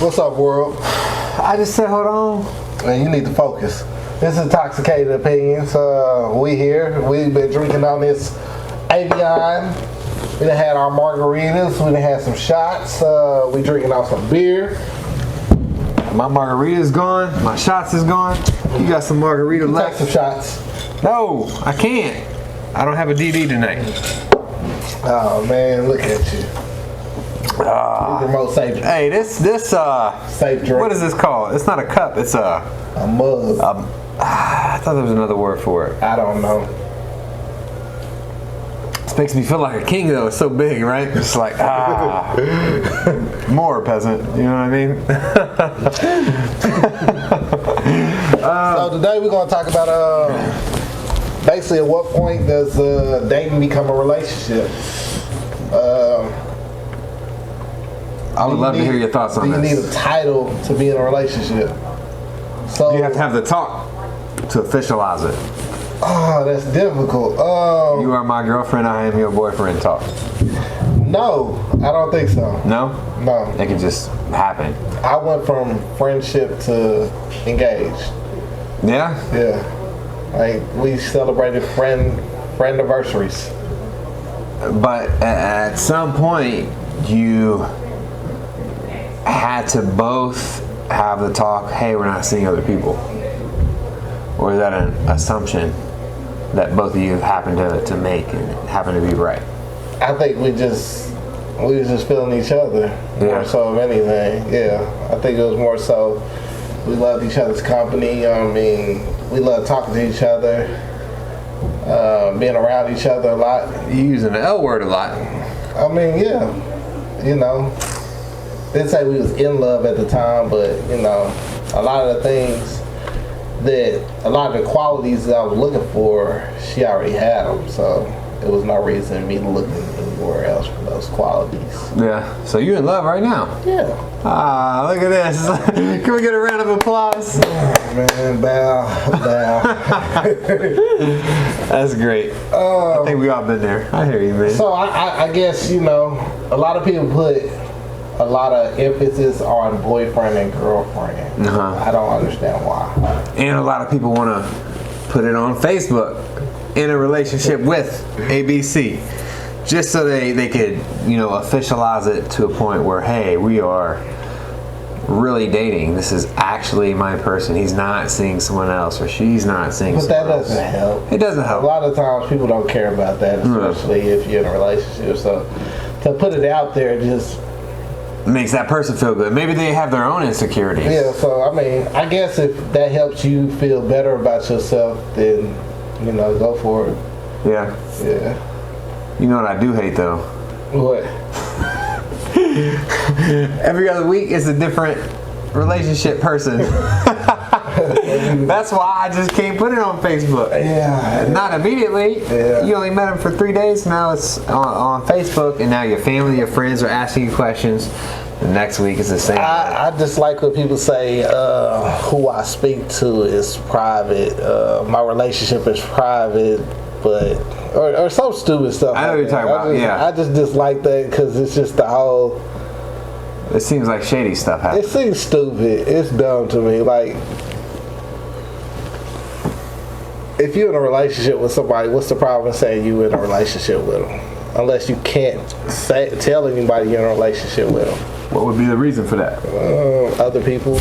What's up, world? I just said, hold on. Man, you need to focus. This is Intoxicated Opinions. We here. We've been drinking on this Avion. We done had our margaritas. We done had some shots. We drinking on some beer. My margarita is gone. My shots is gone. You got some margarita left. Take some shots. No, I can't. I don't have a DD tonight. Oh man, look at you. We promote safe. Hey, this safe drink. What is this called? It's not a cup. It's a mug. I thought there was another word for it. I don't know. This makes me feel like a king though. It's so big, right? It's like more peasant. You know what I mean? So today we're gonna talk about basically at what point does dating become a relationship? I would love to hear your thoughts on this. Do you need a title to be in a relationship? So you have to have the talk to officialize it. Oh, that's difficult. You are my girlfriend, I am your boyfriend talk. No, I don't think so. No? No. It can just happen. I went from friendship to engaged. Yeah? Yeah. Like we celebrated friend anniversaries. But at some point you had to both have the talk, hey, we're not seeing other people. Or is that an assumption that both of you happen to make and happen to be right? I think we was just feeling each other more so of anything. Yeah, I think it was more so we loved each other's company. I mean, we loved talking to each other, being around each other a lot. You using the L word a lot. I mean, yeah, you know, didn't say we was in love at the time, but you know, a lot of the things. A lot of the qualities that I was looking for, she already had them, so there was no reason me looking anywhere else for those qualities. Yeah, so you're in love right now? Yeah. Ah, look at this. Can we get a round of applause? Man, bow. That's great. I think we all been there. I hear you, man. So I guess, you know, a lot of people put a lot of emphasis on boyfriend and girlfriend. I don't understand why. And a lot of people want to put it on Facebook in a relationship with ABC, just so they could, you know, officialize it to a point where, hey, we are really dating. This is actually my person. He's not seeing someone else, or she's not seeing someone else. But that doesn't help. It doesn't help. A lot of times people don't care about that, especially if you're in a relationship. So to put it out there just makes that person feel good. Maybe they have their own insecurities. Yeah, so I mean, I guess if that helps you feel better about yourself, then, you know, go for it. Yeah. Yeah. You know what I do hate though? What? Every other week is a different relationship person. That's why I just can't put it on Facebook. Yeah. Not immediately. Yeah. You only met him for 3 days. Now it's on Facebook, and now your family, your friends are asking you questions. The next week is the same. I just like when people say who I speak to is private. My relationship is private, but or some stupid stuff. I know what you're talking about. Yeah. I just dislike that because it's just the whole. It seems like shady stuff happens. It seems stupid. It's dumb to me. Like, if you're in a relationship with somebody, what's the problem in saying you in a relationship with them? Unless you can't tell anybody you're in a relationship with them. What would be the reason for that? Other people.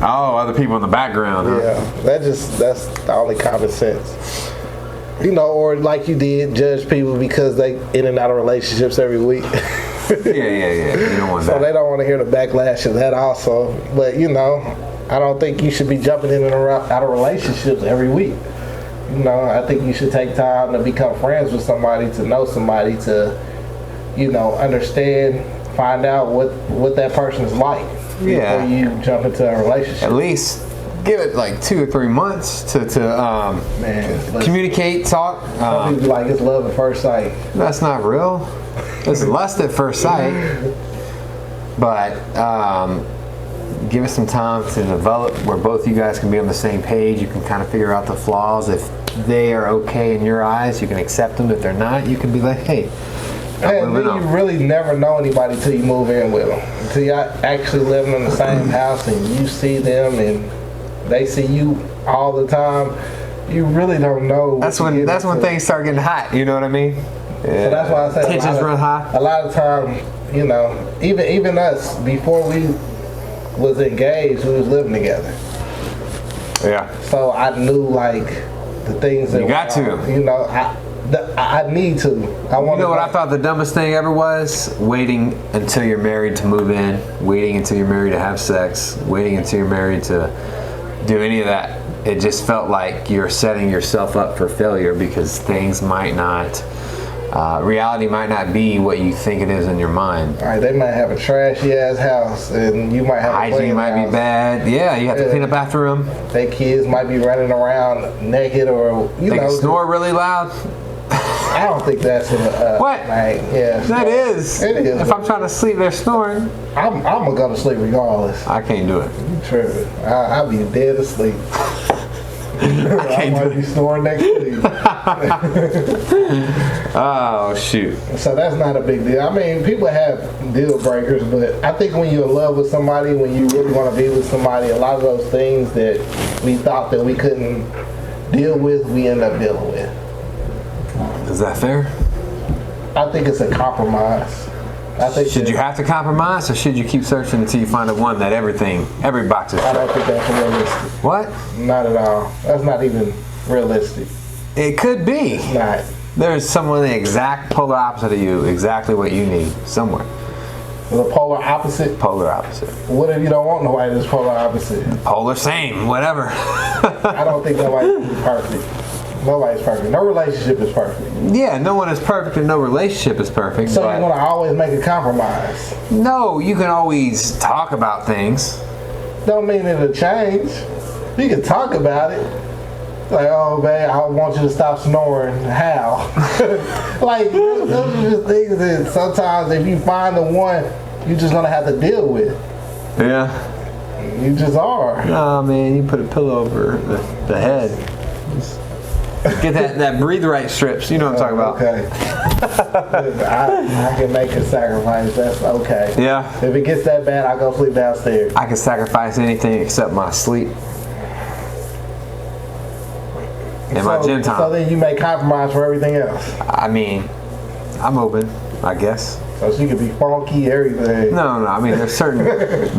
Oh, other people in the background. Huh? Yeah, that's the only common sense. You know, or like you did, judge people because they in and out of relationships every week. Yeah. You don't want that. So they don't want to hear the backlash of that also. But, you know, I don't think you should be jumping in and out of relationships every week. You know, I think you should take time to become friends with somebody, to know somebody, to, you know, understand, find out what that person's like before you jump into a relationship. At least give it like 2 or 3 months to communicate, talk. Some people like it's love at first sight. That's not real. It's lust at first sight. But give it some time to develop where both you guys can be on the same page. You can kind of figure out the flaws. If they are okay in your eyes, you can accept them. If they're not, you can be like, hey, And then you really never know anybody till you move in with them. Until you actually living in the same house and you see them and they see you all the time. You really don't know. That's when things start getting hot. You know what I mean? Yeah. So that's why I say tensions run high. A lot of time, you know, even us before we was engaged, we was living together. Yeah. So I knew like the things that you got to. You know, I need to. I want. You know what I thought the dumbest thing ever was? Waiting until you're married to move in. Waiting until you're married to have sex. Waiting until you're married to do any of that. It just felt like you're setting yourself up for failure because things might not. Reality might not be what you think it is in your mind. All right, they might have a trashy ass house, and you might have hygiene might be bad. Yeah, you have to clean up after them. Their kids might be running around naked, or they can snore really loud. I don't think that's what? Like, yeah, that is. It is. If I'm trying to sleep, they're snoring. I'm gonna go to sleep regardless. I can't do it. You tripping? I'll be dead asleep. I might be snoring next to you. Oh shoot! So that's not a big deal. I mean, people have deal breakers, but I think when you're in love with somebody, when you really want to be with somebody, a lot of those things that we thought that we couldn't deal with, we end up dealing with. Is that fair? I think it's a compromise. I think should you have to compromise, or should you keep searching until you find the one that every box is? I don't think that's realistic. What? Not at all. That's not even realistic. It could be. It's not. There's someone the exact polar opposite of you, exactly what you need, somewhere. The polar opposite? Polar opposite. What if you don't want nobody that's polar opposite? Polar same, whatever. I don't think nobody's perfect. Nobody's perfect. No relationship is perfect. Yeah, no one is perfect and no relationship is perfect. So you're going to always make a compromise. No, you can always talk about things. Don't mean it'll change. You can talk about it. Like, oh, babe, I want you to stop snoring. How? Like, those are just things that sometimes if you find the one, you're just going to have to deal with. Yeah. You just are. Nah, man, you put a pillow over the head. Get that breathe right strips. You know what I'm talking about. Okay. I can make a sacrifice. That's okay. Yeah. If it gets that bad, I'll go sleep downstairs. I can sacrifice anything except my sleep. And my gym time. So then you make compromise for everything else. I mean, I'm open, I guess. So she could be funky, everything. No. I mean, there's certain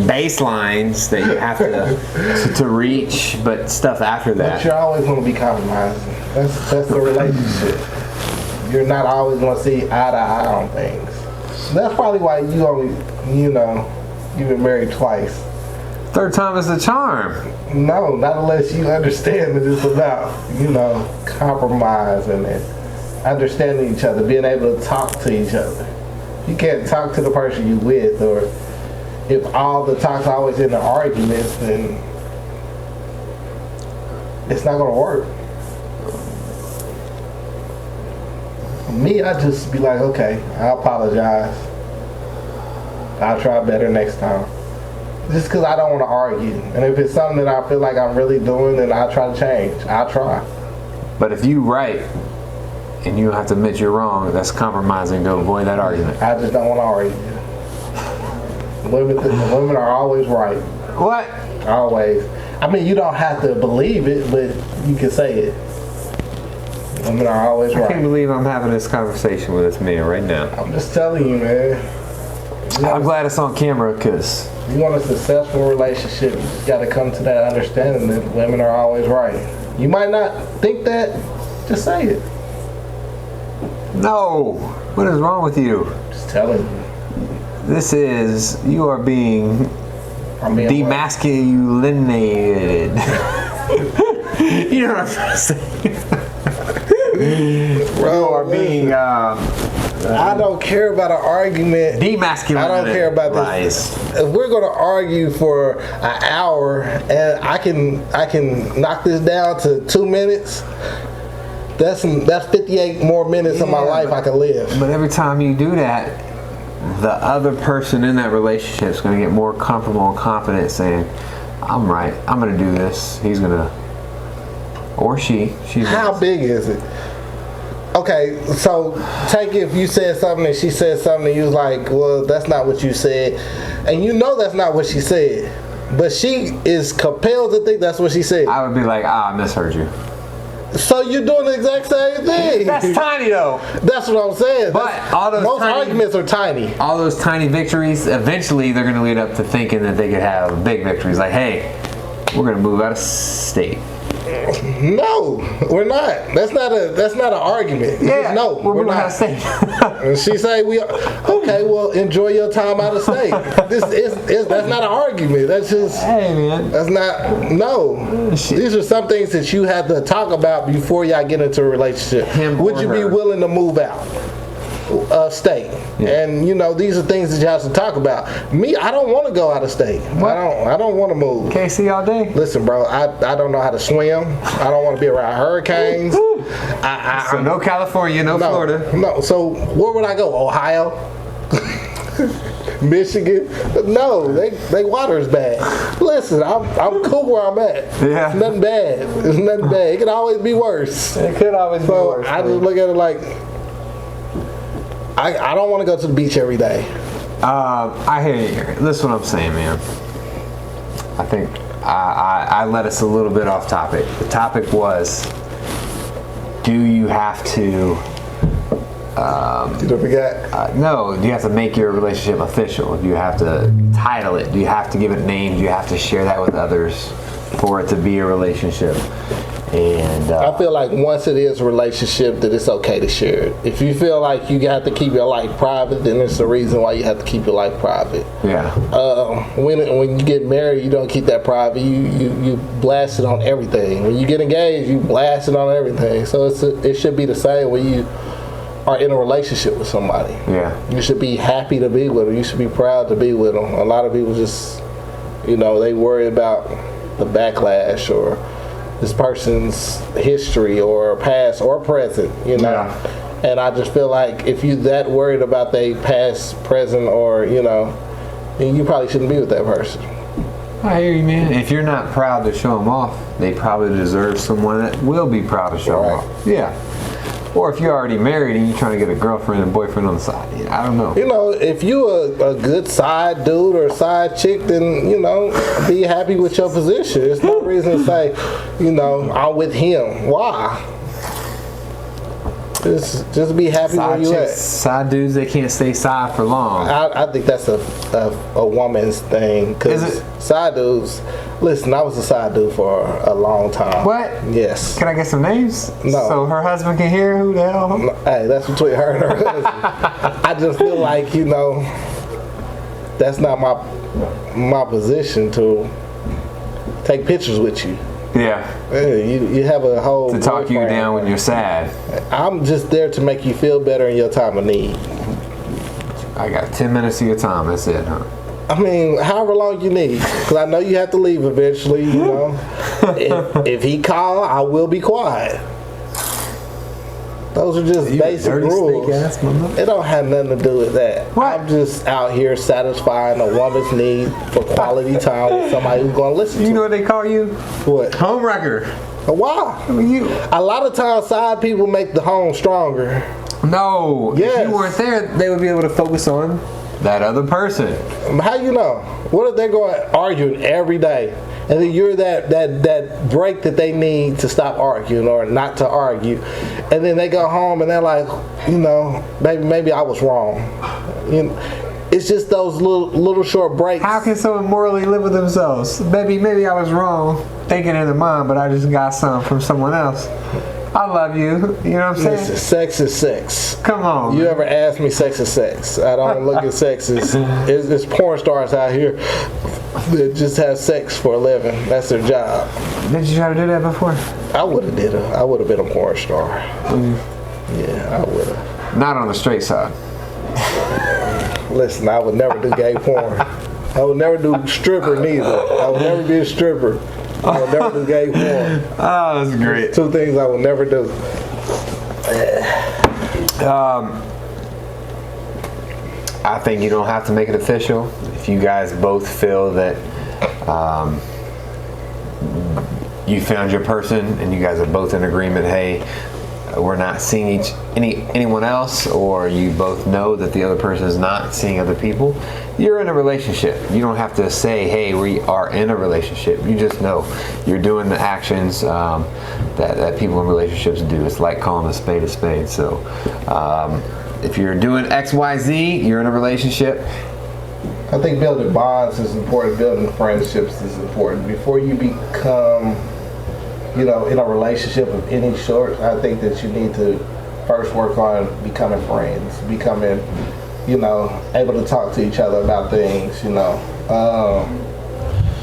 baselines that you have to reach, but stuff after that. But you're always going to be compromising. That's the relationship. You're not always going to see eye to eye on things. That's probably why you've been married twice. Third time is the charm. No, not unless you understand that it's about, compromising and understanding each other, being able to talk to each other. You can't talk to the person you with, or if all the talk's always in the arguments, then it's not gonna work. Me, I just be like, okay, I apologize. I'll try better next time. Just because I don't want to argue. And if it's something that I feel like I'm really doing, then I'll try to change. I'll try. But if you right and you have to admit you're wrong, that's compromising to avoid that argument. I just don't want to argue. Women are always right. What? Always. I mean, you don't have to believe it, but you can say it. Women are always right. I can't believe I'm having this conversation with this man right now. I'm just telling you, man. I'm glad it's on camera, because you want a successful relationship, you just got to come to that understanding that women are always right. You might not think that, just say it. No. What is wrong with you? Just telling you. You are being demasculinated. You know what I'm trying to say? Bro, you are being I don't care about an argument. Demasculated. I don't care about this. If we're gonna argue for an hour and I can knock this down to 2 minutes, that's 58 more minutes of my life I can live. But every time you do that, the other person in that relationship is going to get more comfortable and confident saying, I'm right, I'm going to do this. He's going to, or she's How big is it? Okay, so take if you said something and she said something and you was like, well, that's not what you said. And you know that's not what she said. But she is compelled to think that's what she said. I would be like, I misheard you. So you're doing the exact same thing. That's tiny though. That's what I'm saying. But all those most tiny, arguments are tiny. All those tiny victories, eventually they're going to lead up to thinking that they could have big victories. Like, hey, we're going to move out of state. No, we're not. That's not an argument. Yeah, no, we're not out of state. And she say okay, well, enjoy your time out of state. That's not an argument. That's just, hey man, that's not, no. Shit. These are some things that you have to talk about before y'all get into a relationship. Would you be willing to move out of state? Yeah. And you know, these are things that you have to talk about. Me, I don't want to go out of state. What? I don't want to move. KC all day. Listen, bro, I don't know how to swim. I don't want to be around hurricanes. So no California, no Florida. No. So where would I go? Ohio? Michigan? No, they water is bad. Listen, I'm cool where I'm at. Yeah. It's nothing bad. It's nothing bad. It could always be worse. It could always be worse. I just look at it like, I don't want to go to the beach every day. I hear you. Listen what I'm saying, man. I think I led us a little bit off topic. The topic was, do you have to... you don't forget? No, do you have to make your relationship official? Do you have to title it? Do you have to give it a name? Do you have to share that with others for it to be a relationship? And I feel like once it is a relationship, that it's okay to share it. If you feel like you have to keep your life private, then it's the reason why you have to keep your life private. Yeah. When you get married, you don't keep that private. You blast it on everything. When you get engaged, you blast it on everything. So it should be the same when you are in a relationship with somebody. Yeah. You should be happy to be with them. You should be proud to be with them. A lot of people just, they worry about the backlash or this person's history or past or present, Yeah. And I just feel like if you that worried about their past, present, or then you probably shouldn't be with that person. I hear you, man. If you're not proud to show them off, they probably deserve someone that will be proud to show them off. Yeah. Or if you're already married and you're trying to get a girlfriend and boyfriend on the side, I don't know. If you a good side dude or side chick, then be happy with your position. There's no reason to say, I'm with him. Why? Just be happy where you at. Side dudes, they can't stay side for long. I think that's a woman's thing. Is it? Side dudes. Listen, I was a side dude for a long time. What? Yes. Can I get some names? No. So her husband can hear who the hell? No, hey, that's between her and her husband. I just feel like, that's not my position to take pictures with you. Yeah. You have a whole... To talk you down when you're sad. I'm just there to make you feel better in your time of need. I got 10 minutes of your time, that's it, huh? I mean, however long you need, because I know you have to leave eventually. If he call, I will be quiet. Those are just basic rules. It don't have nothing to do with that. What? I'm just out here satisfying a woman's need for quality time with somebody who's going to listen to. You know what they call you? What? Home wrecker. Why? You. A lot of times, side people make the home stronger. No. Yes. If you weren't there, they would be able to focus on that other person. How you know? What if they're going arguing every day, and then you're that break that they need to stop arguing or not to argue, and then they go home and they're like, maybe I was wrong. It's just those little short breaks. How can someone morally live with themselves? Maybe I was wrong thinking in their mind, but I just got something from someone else. I love you. You know what I'm saying? Listen, sex is sex. Come on. You ever ask me sex is sex? I don't look at sex as it's porn stars out here that just have sex for a living. That's their job. Did you try to do that before? I would have I would have been a porn star. Yeah, I would have. Not on the straight side. Listen, I would never do gay porn. I would never do stripper neither. I would never be a stripper. I would never do gay porn. Oh, that's great. Two things I would never do. I think you don't have to make it official. If you guys both feel that you found your person and you guys are both in agreement, hey, we're not seeing anyone else, or you both know that the other person is not seeing other people, you're in a relationship. You don't have to say, hey, we are in a relationship. You just know you're doing the actions that people in relationships do. It's like calling a spade a spade. So if you're doing XYZ, you're in a relationship. I think building bonds is important. Building friendships is important. Before you become, in a relationship of any sort, I think that you need to first work on becoming friends, becoming, able to talk to each other about things,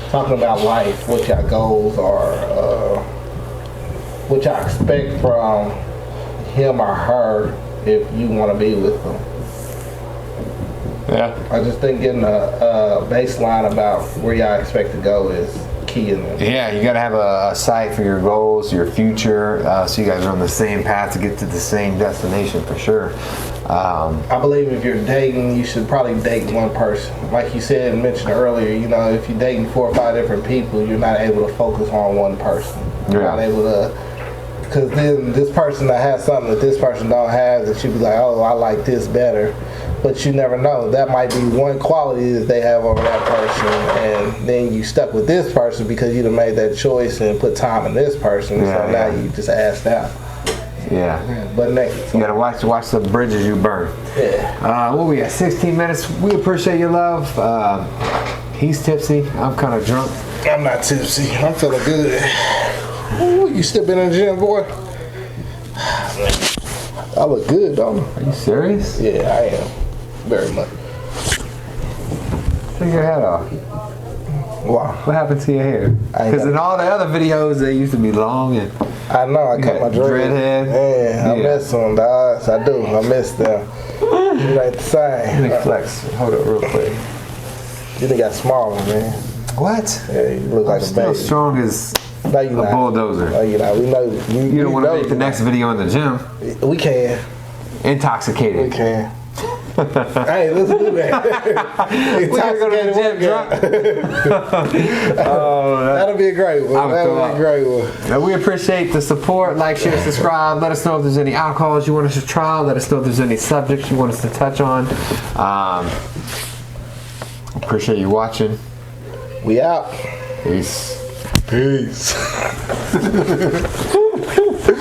talking about life, what your goals are, what y'all expect from him or her if you want to be with them. Yeah. I just think getting a baseline about where y'all expect to go is key in it. Yeah, you got to have a sight for your goals, your future, so you guys are on the same path to get to the same destination for sure. I believe if you're dating, you should probably date one person. Like you said and mentioned earlier, if you're dating 4 or 5 different people, you're not able to focus on one person. You're not able to, because then this person that has something that this person don't have, that you be like, oh, I like this better. But you never know. That might be one quality that they have over that person, and then you stuck with this person because you done made that choice and put time in this person. So now you just asked out. Yeah. But next, you gotta watch the bridges you burn. Yeah. What we at? 16 minutes. We appreciate your love. He's tipsy. I'm kind of drunk. I'm not tipsy. I'm feeling good. Ooh, you still been in the gym, boy? I look good, don't I? Are you serious? Yeah, I am. Very much. Take your hat off. Wow. What happened to your hair? Because in all the other videos, they used to be long and. I know. I cut my dreadhead. Yeah, I miss them, dogs. I do. I miss them. You ain't the same. Let me flex. Hold up real quick. You done got smaller, man. What? Yeah, you look like a still baby. Strong as no, you a not. bulldozer. No, you not. We know. You don't want to make the next video in the gym. We can. Intoxicated. We can. Hey, let's do that. We're gonna go to the gym drunk. That'll be a great one. That'll be a great one. Now, we appreciate the support. Like, share, subscribe. Let us know if there's any alcohols you want us to try. Let us know if there's any subjects you want us to touch on. Appreciate you watching. We out. Peace. Peace.